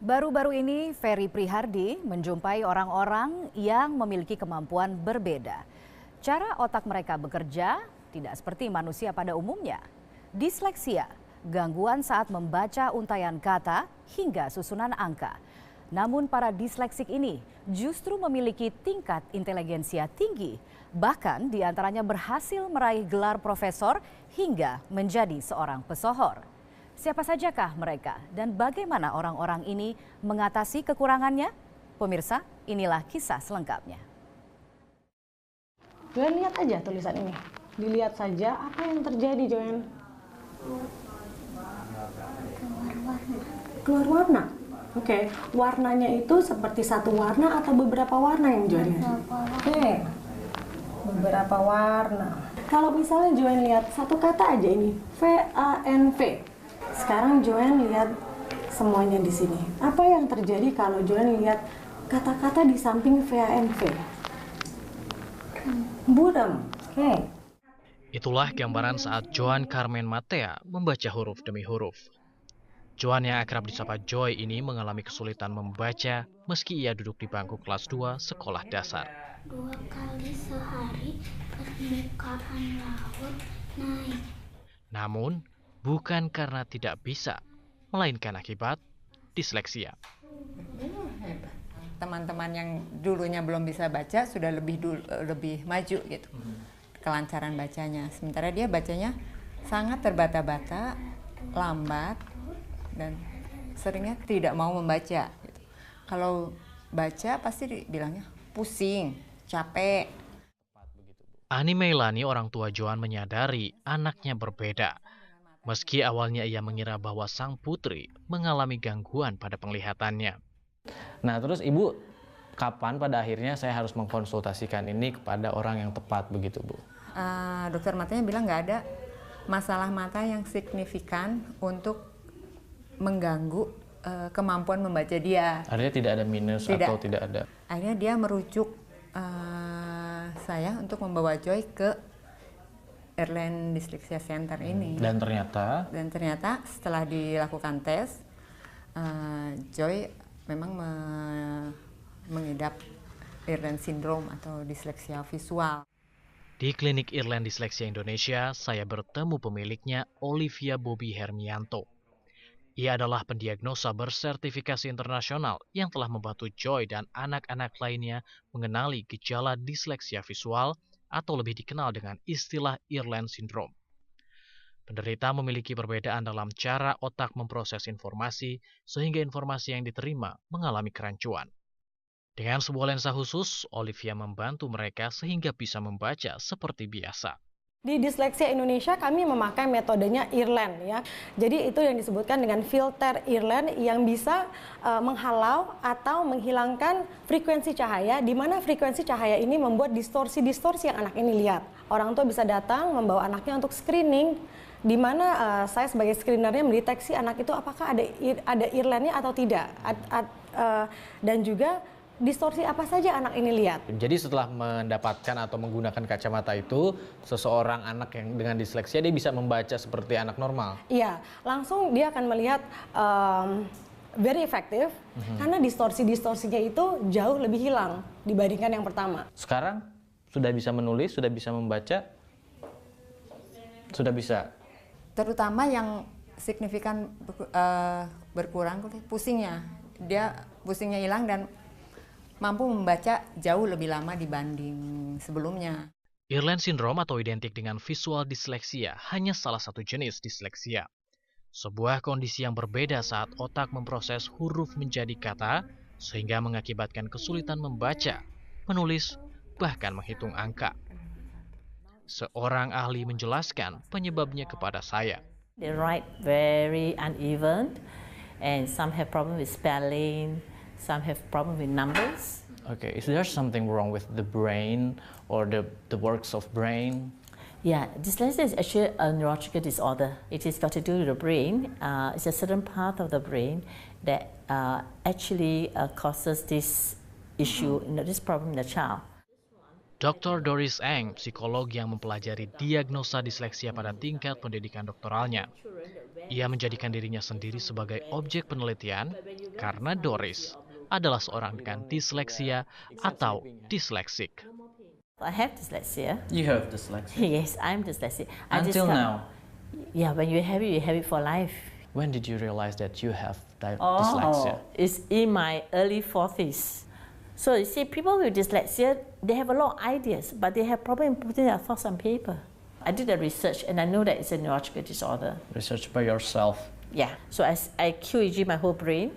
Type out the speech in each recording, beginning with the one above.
Baru-baru ini Ferry Prihardi menjumpai orang-orang yang memiliki kemampuan berbeda. Cara otak mereka bekerja tidak seperti manusia pada umumnya. Disleksia, gangguan saat membaca untayan kata hingga susunan angka. Namun para disleksik ini justru memiliki tingkat inteligensia tinggi. Bahkan diantaranya berhasil meraih gelar profesor hingga menjadi seorang pesohor. Siapa sajakah mereka dan bagaimana orang-orang ini mengatasi kekurangannya? Pemirsa, inilah kisah selengkapnya. Joen, lihat aja tulisan ini. Dilihat saja apa yang terjadi, Joen. Keluar warna. Oke, warnanya itu seperti satu warna atau beberapa warna yang Joen lihat? Oke, beberapa warna. Kalau misalnya Joen lihat satu kata aja ini, VANV. Sekarang Joen lihat semuanya di sini. Apa yang terjadi kalau Joen lihat kata-kata di samping VANV? Buram. Oke. Itulah gambaran saat Joan Carmen Matea membaca huruf demi huruf. Joan yang akrab disapa Joy ini mengalami kesulitan membaca meski ia duduk di bangku kelas 2 sekolah dasar. 2 kali sehari permukaan laut naik. Namun, bukan karena tidak bisa, melainkan akibat disleksia. Teman-teman yang dulunya belum bisa baca sudah lebih maju gitu. Kelancaran bacanya. Sementara dia bacanya sangat terbata-bata, lambat, dan seringnya tidak mau membaca gitu. Kalau baca pasti bilangnya pusing, capek. Ani Meilani, orang tua Joan, menyadari anaknya berbeda. Meski awalnya ia mengira bahwa sang putri mengalami gangguan pada penglihatannya. Nah, terus Ibu, kapan pada akhirnya saya harus mengkonsultasikan ini kepada orang yang tepat begitu, Bu? Dokter matanya bilang nggak ada masalah mata yang signifikan untuk mengganggu kemampuan membaca dia. Artinya tidak ada minus atau tidak ada? Akhirnya dia merujuk saya untuk membawa Joy ke Irlen Dyslexia Center ini. Dan ternyata setelah dilakukan tes, Joy memang mengidap Irlen Syndrome atau disleksia visual. Di klinik Irlen Dyslexia Indonesia, saya bertemu pemiliknya, Olivia Bobby Hermianto. Ia adalah pendiagnosa bersertifikasi internasional yang telah membantu Joy dan anak-anak lainnya mengenali gejala disleksia visual atau lebih dikenal dengan istilah Irlen Syndrome. Penderita memiliki perbedaan dalam cara otak memproses informasi sehingga informasi yang diterima mengalami kerancuan. Dengan sebuah lensa khusus, Olivia membantu mereka sehingga bisa membaca seperti biasa. Di Disleksia Indonesia kami memakai metodenya Irlen ya. Jadi itu yang disebutkan dengan filter Irlen yang bisa menghalau atau menghilangkan frekuensi cahaya, di mana frekuensi cahaya ini membuat distorsi-distorsi yang anak ini lihat. Orang tua bisa datang membawa anaknya untuk screening, di mana saya sebagai screenernya mendeteksi anak itu apakah ada Irlennya atau tidak, dan juga distorsi apa saja anak ini lihat. Jadi setelah mendapatkan atau menggunakan kacamata itu, seseorang anak yang dengan disleksia dia bisa membaca seperti anak normal? Iya, langsung dia akan melihat very efektif karena distorsi-distorsinya itu jauh lebih hilang dibandingkan yang pertama. Sekarang sudah bisa menulis, sudah bisa membaca, sudah bisa? Terutama yang signifikan berkurang pusingnya. Dia pusingnya hilang dan mampu membaca jauh lebih lama dibanding sebelumnya. Irlen Syndrome atau identik dengan visual disleksia hanya salah satu jenis disleksia. Sebuah kondisi yang berbeda saat otak memproses huruf menjadi kata sehingga mengakibatkan kesulitan membaca, menulis, bahkan menghitung angka. Seorang ahli menjelaskan penyebabnya kepada saya. They write very uneven and some have problem with spelling. Some have problem with numbers. Okay, is there something wrong with the brain or the works of brain? Yeah, dyslexia is actually a neurological disorder. It is got to do with the brain. It's a certain part of the brain that actually causes this issue, this problem in the child. Dr. Doris Eng, psikolog yang mempelajari diagnosa disleksia pada tingkat pendidikan doktoralnya. Ia menjadikan dirinya sendiri sebagai objek penelitian karena Doris adalah seorang dengan disleksia atau disleksik. I have dyslexia. You have dyslexia. Yes, I'm dyslexic. Until now. Yeah, when you have it for life. When did you realize that you have dyslexia? It's in my early 40s. So you see, people with dyslexia, they have a lot of ideas, but they have problem putting their thoughts on paper. I did the research and I know that it's a neurological disorder. Research by yourself. Yeah, so I QEEG my whole brain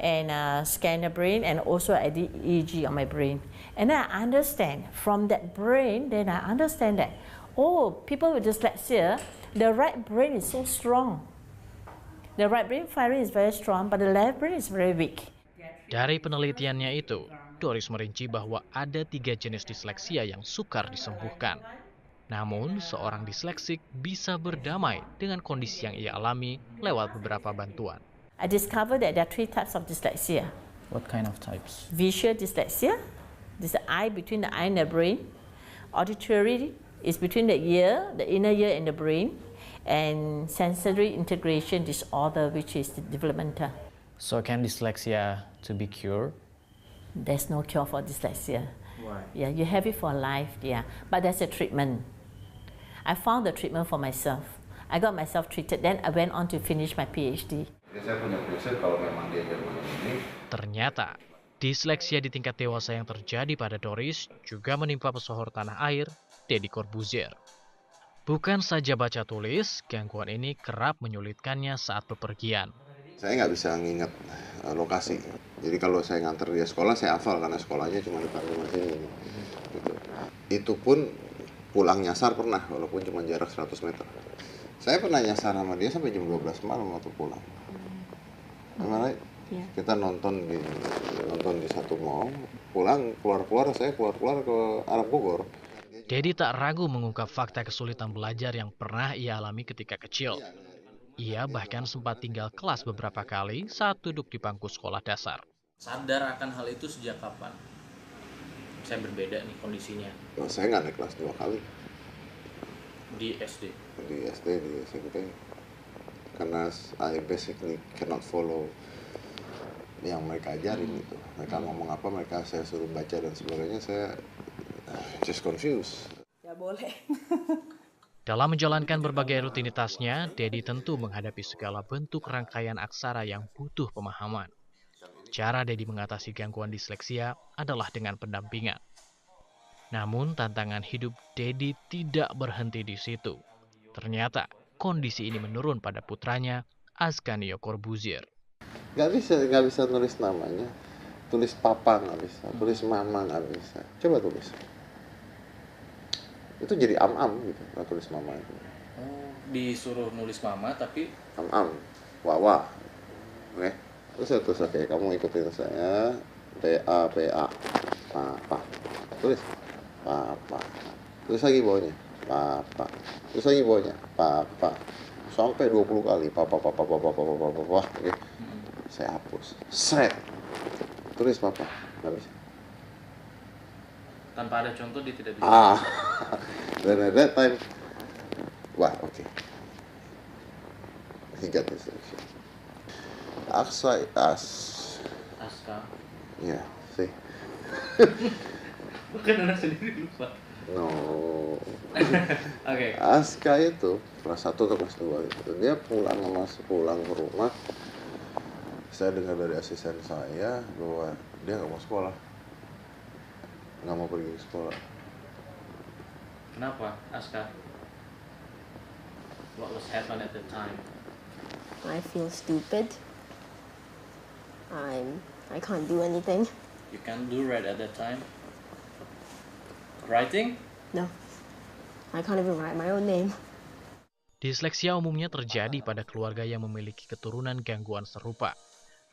and scan the brain, and also I did EEG on my brain. And then I understand from that brain, then I understand that, oh, people with dyslexia, the right brain is so strong. The right brain firing is very strong, but the left brain is very weak. Dari penelitiannya itu, Doris merinci bahwa ada 3 jenis disleksia yang sukar disembuhkan. Namun, seorang disleksik bisa berdamai dengan kondisi yang ia alami lewat beberapa bantuan. I discovered that there are 3 types of dyslexia. What kind of types? Visual dyslexia, this is the eye between the eye and the brain. Auditory is between the ear, the inner ear and the brain. And sensory integration disorder, which is the developmental. So can dyslexia to be cured? There's no cure for dyslexia. Why? Yeah, you have it for life, yeah. But there's a treatment. I found the treatment for myself. I got myself treated, then I went on to finish my PhD. Saya punya prinsip kalau memang dia jago ini. Ternyata, disleksia di tingkat dewasa yang terjadi pada Doris juga menimpa pesohor tanah air, Deddy Corbuzier. Bukan saja baca tulis, gangguan ini kerap menyulitkannya saat bepergian. Saya nggak bisa nginget lokasi. Jadi kalau saya nganter dia sekolah, saya hafal karena sekolahnya cuma dekat rumah sini. Gitu. Itu pun pulang nyasar pernah, walaupun cuma jarak 100 meter. Saya pernah nyasar sama dia sampai jam 12 malam waktu pulang. Gimana? Kita nonton di satu mall, pulang keluar saya keluar ke arah Bogor. Deddy tak ragu mengungkap fakta kesulitan belajar yang pernah ia alami ketika kecil. Ia bahkan sempat tinggal kelas beberapa kali saat duduk di bangku sekolah dasar. Sadar akan hal itu sejak kapan? Saya berbeda nih kondisinya. Nah, saya nggak naik kelas 2 kali. Di SD? Di SD, di SMP. Karena I basically cannot follow yang mereka ajarin gitu. Mereka ngomong apa, saya suruh baca dan sebagainya, saya just confused. Ya boleh. Dalam menjalankan berbagai rutinitasnya, Deddy tentu menghadapi segala bentuk rangkaian aksara yang butuh pemahaman. Cara Deddy mengatasi gangguan disleksia adalah dengan pendampingan. Namun tantangan hidup Deddy tidak berhenti di situ. Ternyata kondisi ini menurun pada putranya, Ascanio Corbuzier. Nggak bisa nulis namanya. Tulis papa nggak bisa, tulis mama nggak bisa. Coba tulis. Itu jadi am-am gitu, nggak tulis mama itu. Oh, disuruh nulis mama tapi Am-am, wawa. Oke. Terus saya tulis, oke, kamu ikutin saya. P-A, papa. Tulis. Papa. Tulis lagi bawahnya. Papa. Tulis lagi bawahnya. Papa. Sampai 20 kali. Papa. Oke. Saya hapus. Seret. Tulis papa. Nggak bisa. tanpa ada contoh dia tidak bisa. Then at that time, wah, okay. He got this selection. Aska. Yeah, see. Bukan anak sendiri lupa. No. Okay. Aska itu kelas 1 atau kelas 2 itu. Dia pulang ke rumah. Saya dengar dari asisten saya bahwa dia nggak mau sekolah. Nggak mau pergi ke sekolah. Kenapa, Aska? What was happening at the time? I feel stupid. I can't do anything. You can't do right at that time? Writing? No. I can't even write my own name. Disleksia umumnya terjadi pada keluarga yang memiliki keturunan gangguan serupa.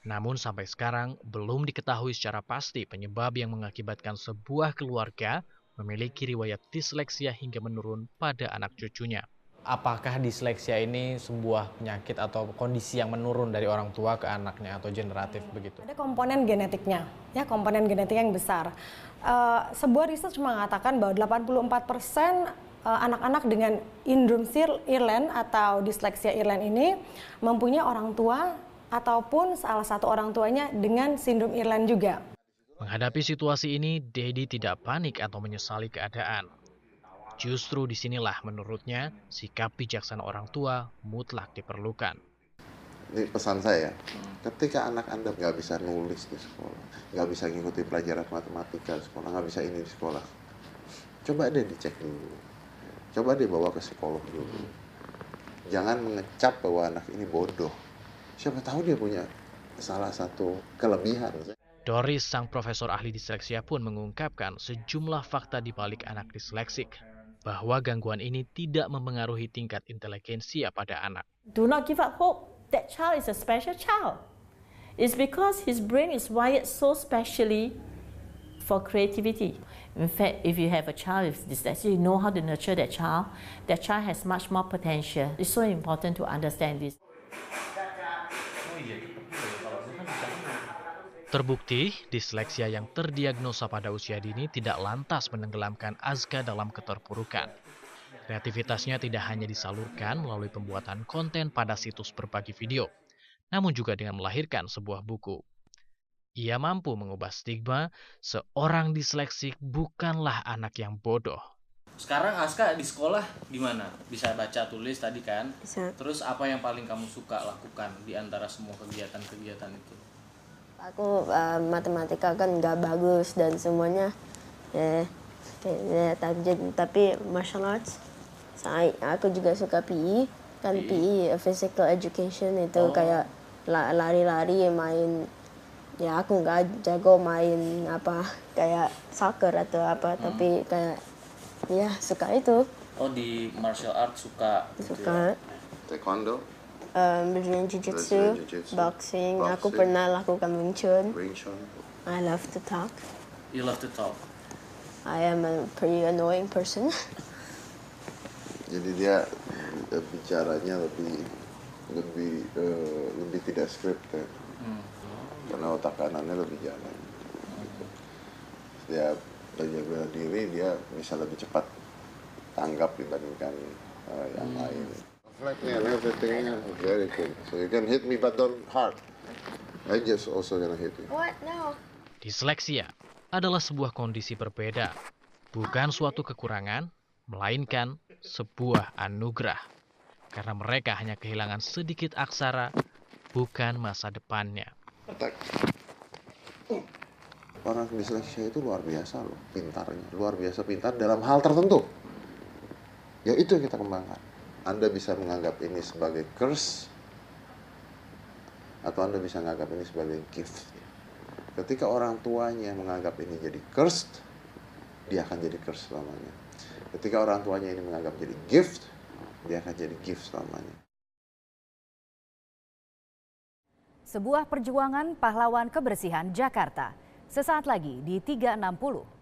Namun sampai sekarang belum diketahui secara pasti penyebab yang mengakibatkan sebuah keluarga memiliki riwayat disleksia hingga menurun pada anak cucunya. Apakah disleksia ini sebuah penyakit atau kondisi yang menurun dari orang tua ke anaknya atau generatif begitu? Ada komponen genetiknya, ya komponen genetik yang besar. Sebuah research mengatakan bahwa 84% anak-anak dengan Syndrome Irlen atau disleksia Irlen ini mempunyai orang tua ataupun salah satu orang tuanya dengan sindrom Irlen juga. Menghadapi situasi ini, Dedi tidak panik atau menyesali keadaan. Justru disinilah menurutnya sikap bijaksana orang tua mutlak diperlukan. Ini pesan saya, ketika anak Anda nggak bisa nulis di sekolah, nggak bisa ngikuti pelajaran matematika di sekolah, nggak bisa ini di sekolah, coba deh dicek dulu. Coba deh bawa ke psikolog dulu. Jangan mengecap bahwa anak ini bodoh. Siapa tahu dia punya salah satu kelebihan. Doris, sang profesor ahli disleksia pun mengungkapkan sejumlah fakta di balik anak disleksik, bahwa gangguan ini tidak mempengaruhi tingkat inteligensia pada anak. Do not give up hope. That child is a special child. It's because his brain is wired so specially for creativity. In fact, if you have a child with dyslexia, you know how to nurture that child. That child has much more potential. It's so important to understand this. Terbukti, disleksia yang terdiagnosa pada usia dini tidak lantas menenggelamkan Azka dalam keterpurukan. Kreativitasnya tidak hanya disalurkan melalui pembuatan konten pada situs berbagi video, namun juga dengan melahirkan sebuah buku. Ia mampu mengubah stigma seorang disleksik bukanlah anak yang bodoh. Sekarang Azka di sekolah gimana? Bisa baca tulis tadi kan? Bisa. Terus apa yang paling kamu suka lakukan di antara semua kegiatan-kegiatan itu? Aku matematika kan nggak bagus dan semuanya tapi martial arts. Aku juga suka PE. Kan PE physical education itu kayak lari-lari, main. Ya aku nggak jago main apa kayak soccer atau apa, tapi kayak ya suka itu. Oh, di martial art suka. Suka. Taekwondo. Brazilian Jiu-Jitsu, boxing. Aku pernah lakukan Wing Chun. I love to talk. You love to talk. I am a pretty annoying person. Jadi dia bicaranya lebih tidak scripted. Karena otak kanannya lebih jalan. Dia belajar bela diri, dia bisa lebih cepat tanggap dibandingkan yang lain. Flatnya and everything very good. So you can hit me but don't hard. I just also gonna hit you. What? No. Disleksia adalah sebuah kondisi berbeda, bukan suatu kekurangan, melainkan sebuah anugerah. Karena mereka hanya kehilangan sedikit aksara, bukan masa depannya. Orang disleksia itu luar biasa loh, pintarnya. Luar biasa pintar dalam hal tertentu. Ya itu yang kita kembangkan. Anda bisa menganggap ini sebagai curse, atau Anda bisa menganggap ini sebagai gift. Ketika orang tuanya menganggap ini jadi cursed, dia akan jadi curse selamanya. Ketika orang tuanya ini menganggap jadi gift, dia akan jadi gift selamanya. Sebuah perjuangan pahlawan kebersihan Jakarta. Sesaat lagi di 360.